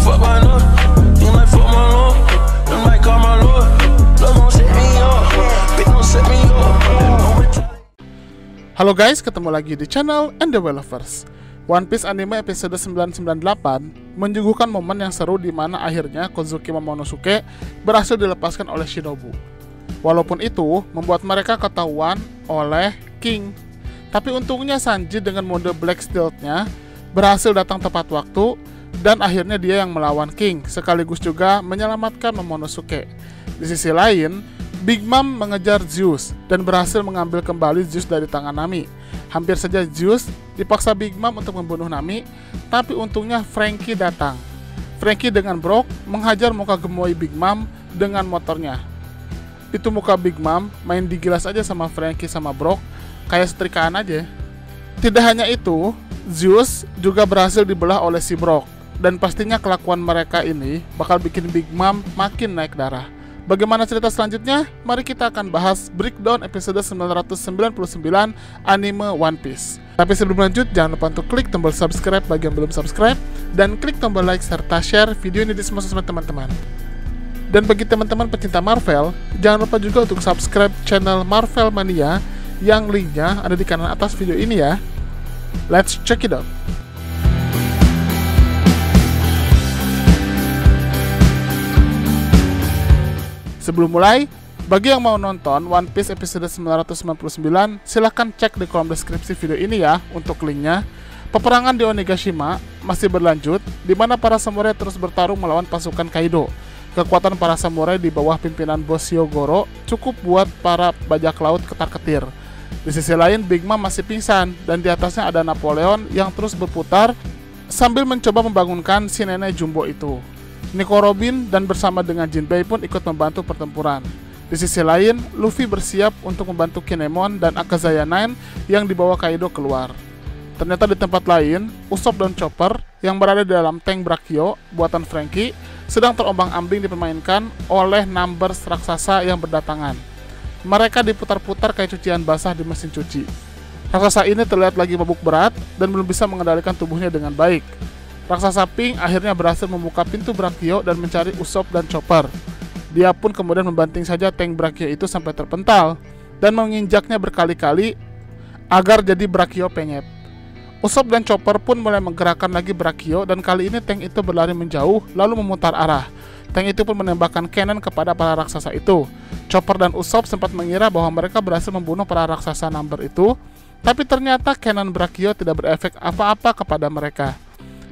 fuck my love. You might fuck my love. You might call my love. Love gon' set me up. Bitch gon' set me up. Halo guys, ketemu lagi di channel NDW Lovers. One Piece anime episode 998 menyuguhkan momen yang seru di mana akhirnya Kozuki Momonosuke berhasil dilepaskan oleh Shinobu. Walaupun itu membuat mereka ketahuan oleh King. Tapi untungnya Sanji dengan mode Black Stealth-nya berhasil datang tepat waktu dan akhirnya dia yang melawan King sekaligus juga menyelamatkan Momonosuke. Di sisi lain, Big Mom mengejar Zeus dan berhasil mengambil kembali Zeus dari tangan Nami. Hampir saja Zeus dipaksa Big Mom untuk membunuh Nami, tapi untungnya Franky datang. Franky dengan Brock menghajar muka gemoy Big Mom dengan motornya. Itu muka Big Mom main digilas aja sama Franky sama Brock, kayak setrikaan aja. Tidak hanya itu, Zeus juga berhasil dibelah oleh si Brock, dan pastinya kelakuan mereka ini bakal bikin Big Mom makin naik darah. Bagaimana cerita selanjutnya? Mari kita akan bahas breakdown episode 999 anime One Piece. Tapi sebelum lanjut, jangan lupa untuk klik tombol subscribe bagi yang belum subscribe, dan klik tombol like serta share video ini di semua sosmed teman-teman. Dan bagi teman-teman pecinta Marvel, jangan lupa juga untuk subscribe channel Marvel Mania yang linknya ada di kanan atas video ini ya. Let's check it out. Sebelum mulai, bagi yang mau nonton One Piece episode 999, silahkan cek di kolom deskripsi video ini ya untuk linknya. Peperangan di Onigashima masih berlanjut, di mana para samurai terus bertarung melawan pasukan Kaido. Kekuatan para samurai di bawah pimpinan bos Hyogoro cukup buat para bajak laut ketar-ketir. Di sisi lain, Big Mom masih pingsan, dan di atasnya ada Napoleon yang terus berputar sambil mencoba membangunkan si nenek jumbo itu. Nico Robin dan bersama dengan Jinbei pun ikut membantu pertempuran. Di sisi lain, Luffy bersiap untuk membantu Kinemon dan Akazaya 9 yang dibawa Kaido keluar. Ternyata di tempat lain, Usopp dan Chopper yang berada di dalam tank Brachio buatan Franky sedang terombang-ambing dipermainkan oleh numbers raksasa yang berdatangan. Mereka diputar-putar kayak cucian basah di mesin cuci. Raksasa ini terlihat lagi mabuk berat dan belum bisa mengendalikan tubuhnya dengan baik. Raksasa Pink akhirnya berhasil membuka pintu Brachio dan mencari Usopp dan Chopper. Dia pun kemudian membanting saja tank Brachio itu sampai terpental dan menginjaknya berkali-kali agar jadi Brachio penyet. Usopp dan Chopper pun mulai menggerakkan lagi Brachio dan kali ini tank itu berlari menjauh lalu memutar arah. Tank itu pun menembakkan cannon kepada para raksasa itu. Chopper dan Usopp sempat mengira bahwa mereka berhasil membunuh para raksasa number itu, tapi ternyata cannon Brachio tidak berefek apa-apa kepada mereka.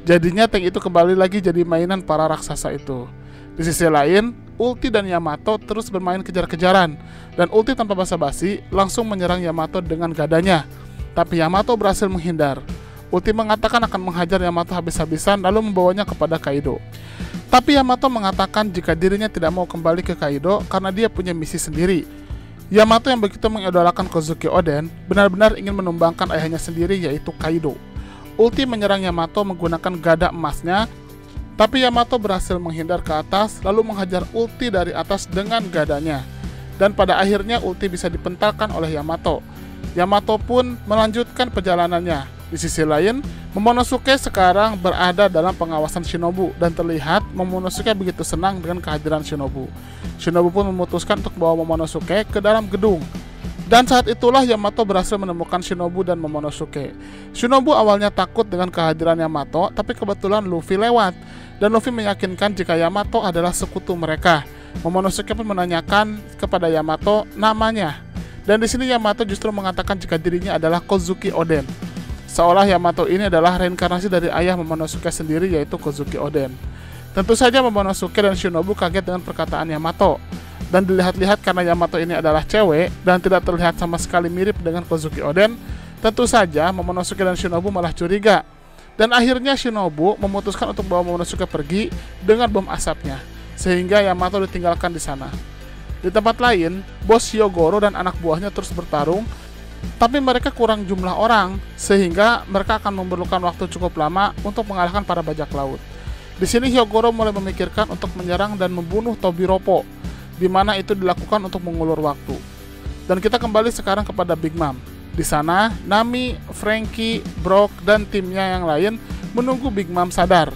Jadinya tank itu kembali lagi jadi mainan para raksasa itu. Di sisi lain, Ulti dan Yamato terus bermain kejar-kejaran, dan Ulti tanpa basa-basi langsung menyerang Yamato dengan gadanya. Tapi Yamato berhasil menghindar. Ulti mengatakan akan menghajar Yamato habis-habisan lalu membawanya kepada Kaido. Tapi Yamato mengatakan jika dirinya tidak mau kembali ke Kaido karena dia punya misi sendiri. Yamato yang begitu mengidolakan Kozuki Oden benar-benar ingin menumbangkan ayahnya sendiri, yaitu Kaido. Ulti menyerang Yamato menggunakan gada emasnya, tapi Yamato berhasil menghindar ke atas lalu menghajar Ulti dari atas dengan gadanya. Dan pada akhirnya Ulti bisa dipentalkan oleh Yamato. Yamato pun melanjutkan perjalanannya. Di sisi lain, Momonosuke sekarang berada dalam pengawasan Shinobu dan terlihat Momonosuke begitu senang dengan kehadiran Shinobu. Shinobu pun memutuskan untuk membawa Momonosuke ke dalam gedung. Dan saat itulah Yamato berhasil menemukan Shinobu dan Momonosuke. Shinobu awalnya takut dengan kehadiran Yamato, tapi kebetulan Luffy lewat. Dan Luffy meyakinkan jika Yamato adalah sekutu mereka. Momonosuke pun menanyakan kepada Yamato namanya. Dan di sini Yamato justru mengatakan jika dirinya adalah Kozuki Oden. Seolah Yamato ini adalah reinkarnasi dari ayah Momonosuke sendiri, yaitu Kozuki Oden. Tentu saja Momonosuke dan Shinobu kaget dengan perkataan Yamato. Dan dilihat-lihat karena Yamato ini adalah cewek dan tidak terlihat sama sekali mirip dengan Kozuki Oden, tentu saja Momonosuke dan Shinobu malah curiga. Dan akhirnya Shinobu memutuskan untuk bawa Momonosuke pergi dengan bom asapnya, sehingga Yamato ditinggalkan di sana. Di tempat lain, bos Hyogoro dan anak buahnya terus bertarung, tapi mereka kurang jumlah orang, sehingga mereka akan memerlukan waktu cukup lama untuk mengalahkan para bajak laut. Di sini Hyogoro mulai memikirkan untuk menyerang dan membunuh Tobiropo, di mana itu dilakukan untuk mengulur waktu. Dan kita kembali sekarang kepada Big Mom. Di sana, Nami, Franky, Brock, dan timnya yang lain menunggu Big Mom sadar.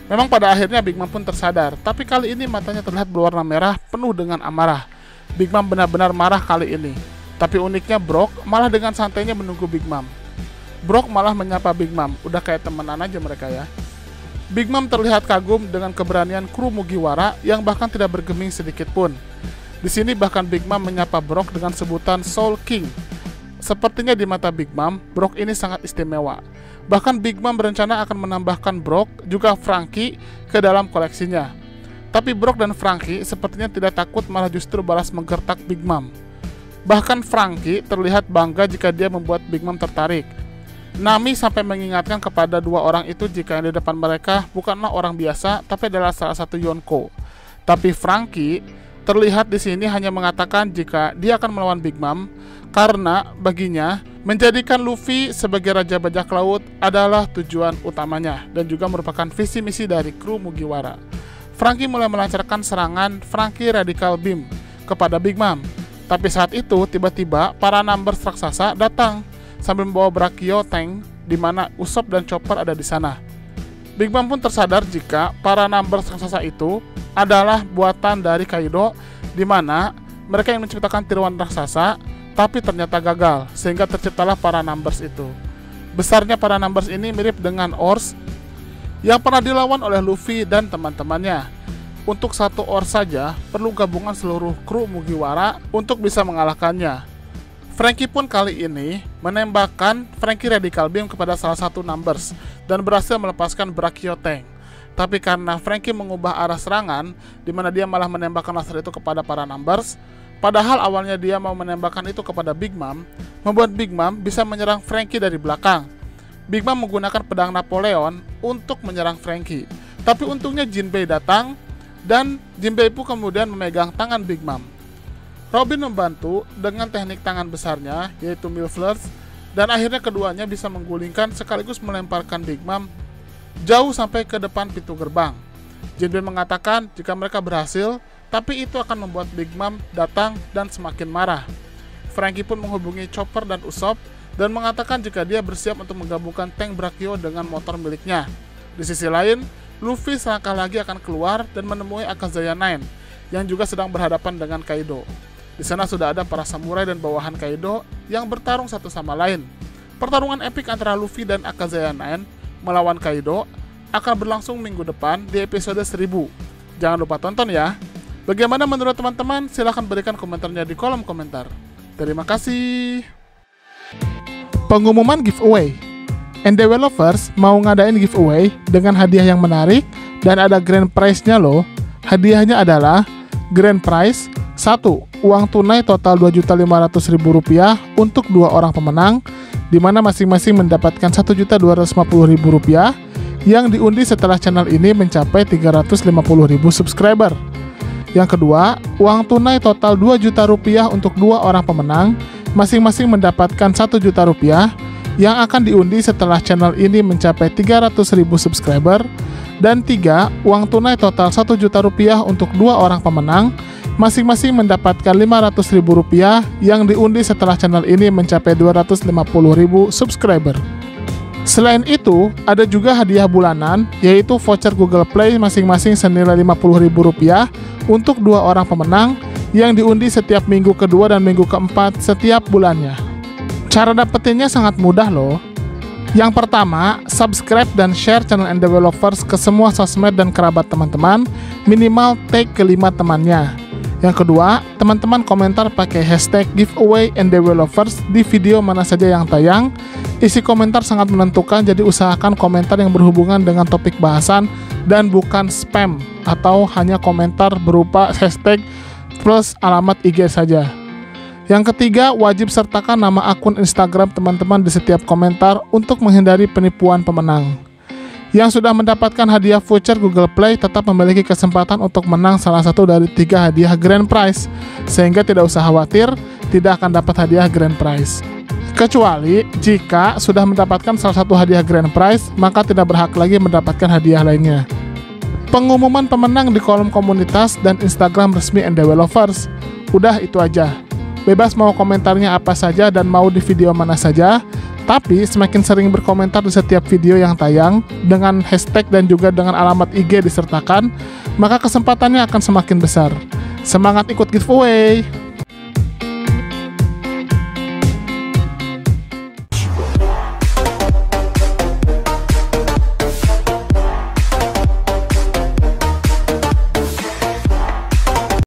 Memang pada akhirnya Big Mom pun tersadar, tapi kali ini matanya terlihat berwarna merah penuh dengan amarah. Big Mom benar-benar marah kali ini. Tapi uniknya Brock malah dengan santainya menunggu Big Mom. Brock malah menyapa Big Mom, udah kayak temenan aja mereka ya. Big Mom terlihat kagum dengan keberanian kru Mugiwara yang bahkan tidak bergeming sedikit pun. Di sini bahkan Big Mom menyapa Brock dengan sebutan Soul King. Sepertinya di mata Big Mom, Brock ini sangat istimewa. Bahkan Big Mom berencana akan menambahkan Brock juga Franky ke dalam koleksinya. Tapi Brock dan Franky sepertinya tidak takut, malah justru balas menggertak Big Mom. Bahkan Franky terlihat bangga jika dia membuat Big Mom tertarik. Nami sampai mengingatkan kepada dua orang itu jika yang di depan mereka bukanlah orang biasa, tapi adalah salah satu Yonko. Tapi Franky terlihat di sini hanya mengatakan jika dia akan melawan Big Mom karena baginya menjadikan Luffy sebagai Raja Bajak Laut adalah tujuan utamanya dan juga merupakan visi misi dari kru Mugiwara. Franky mulai melancarkan serangan Franky Radical Beam kepada Big Mom. Tapi saat itu tiba-tiba para Numbers raksasa datang sambil membawa Brachio Tank di mana Usopp dan Chopper ada di sana. Big Mom pun tersadar jika para Numbers raksasa itu adalah buatan dari Kaido, di mana mereka yang menciptakan tiruan raksasa tapi ternyata gagal, sehingga terciptalah para Numbers itu. Besarnya para Numbers ini mirip dengan Ors yang pernah dilawan oleh Luffy dan teman-temannya. Untuk satu Ors saja perlu gabungan seluruh kru Mugiwara untuk bisa mengalahkannya. Franky pun kali ini menembakkan Franky Radical Beam kepada salah satu Numbers dan berhasil melepaskan Brachio Tank. Tapi karena Franky mengubah arah serangan, di mana dia malah menembakkan laser itu kepada para Numbers, padahal awalnya dia mau menembakkan itu kepada Big Mom, membuat Big Mom bisa menyerang Franky dari belakang. Big Mom menggunakan pedang Napoleon untuk menyerang Franky. Tapi untungnya Jinbei datang, dan Jinbei pun kemudian memegang tangan Big Mom. Robin membantu dengan teknik tangan besarnya, yaitu Milflers, dan akhirnya keduanya bisa menggulingkan sekaligus melemparkan Big Mom jauh sampai ke depan pintu gerbang. Jinbei mengatakan jika mereka berhasil, tapi itu akan membuat Big Mom datang dan semakin marah. Franky pun menghubungi Chopper dan Usopp dan mengatakan jika dia bersiap untuk menggabungkan tank Brachio dengan motor miliknya. Di sisi lain, Luffy selangkah lagi akan keluar dan menemui Akazaya 9 yang juga sedang berhadapan dengan Kaido. Di sana sudah ada para samurai dan bawahan Kaido yang bertarung satu sama lain. Pertarungan epik antara Luffy dan Akazaya 9 melawan Kaido akan berlangsung minggu depan di episode 1000. Jangan lupa tonton ya. Bagaimana menurut teman-teman? Silahkan berikan komentarnya di kolom komentar. Terima kasih. Pengumuman giveaway. NDW Lovers mau ngadain giveaway dengan hadiah yang menarik dan ada grand prize-nya loh. Hadiahnya adalah grand prize 1. Uang tunai total Rp2.500.000 untuk 2 orang pemenang, di mana masing-masing mendapatkan Rp1.250.000 yang diundi setelah channel ini mencapai 350.000 subscriber. Yang kedua, uang tunai total Rp2 juta untuk 2 orang pemenang, masing-masing mendapatkan Rp1 juta yang akan diundi setelah channel ini mencapai 300.000 subscriber. Dan 3, uang tunai total Rp1 juta untuk 2 orang pemenang, masing-masing mendapatkan Rp500.000 yang diundi setelah channel ini mencapai 250.000 subscriber. Selain itu, ada juga hadiah bulanan, yaitu voucher Google Play masing-masing senilai Rp50.000 untuk 2 orang pemenang yang diundi setiap minggu kedua dan minggu keempat setiap bulannya. Cara dapetinnya sangat mudah loh. Yang pertama, subscribe dan share channel NDW Lovers ke semua sosmed dan kerabat teman-teman, minimal tag ke 5 temannya. Yang kedua, teman-teman komentar pakai hashtag giveaway NDW Lovers di video mana saja yang tayang. Isi komentar sangat menentukan, jadi usahakan komentar yang berhubungan dengan topik bahasan dan bukan spam atau hanya komentar berupa hashtag plus alamat IG saja. Yang ketiga, wajib sertakan nama akun Instagram teman-teman di setiap komentar untuk menghindari penipuan pemenang. Yang sudah mendapatkan hadiah voucher Google Play tetap memiliki kesempatan untuk menang salah satu dari 3 hadiah grand prize, sehingga tidak usah khawatir tidak akan dapat hadiah grand prize. Kecuali jika sudah mendapatkan salah satu hadiah grand prize, maka tidak berhak lagi mendapatkan hadiah lainnya. Pengumuman pemenang di kolom komunitas dan Instagram resmi NDW Lovers. Udah itu aja. Bebas mau komentarnya apa saja dan mau di video mana saja, Tapi semakin sering berkomentar di setiap video yang tayang dengan hashtag dan juga dengan alamat IG disertakan, maka kesempatannya akan semakin besar. Semangat ikut giveaway!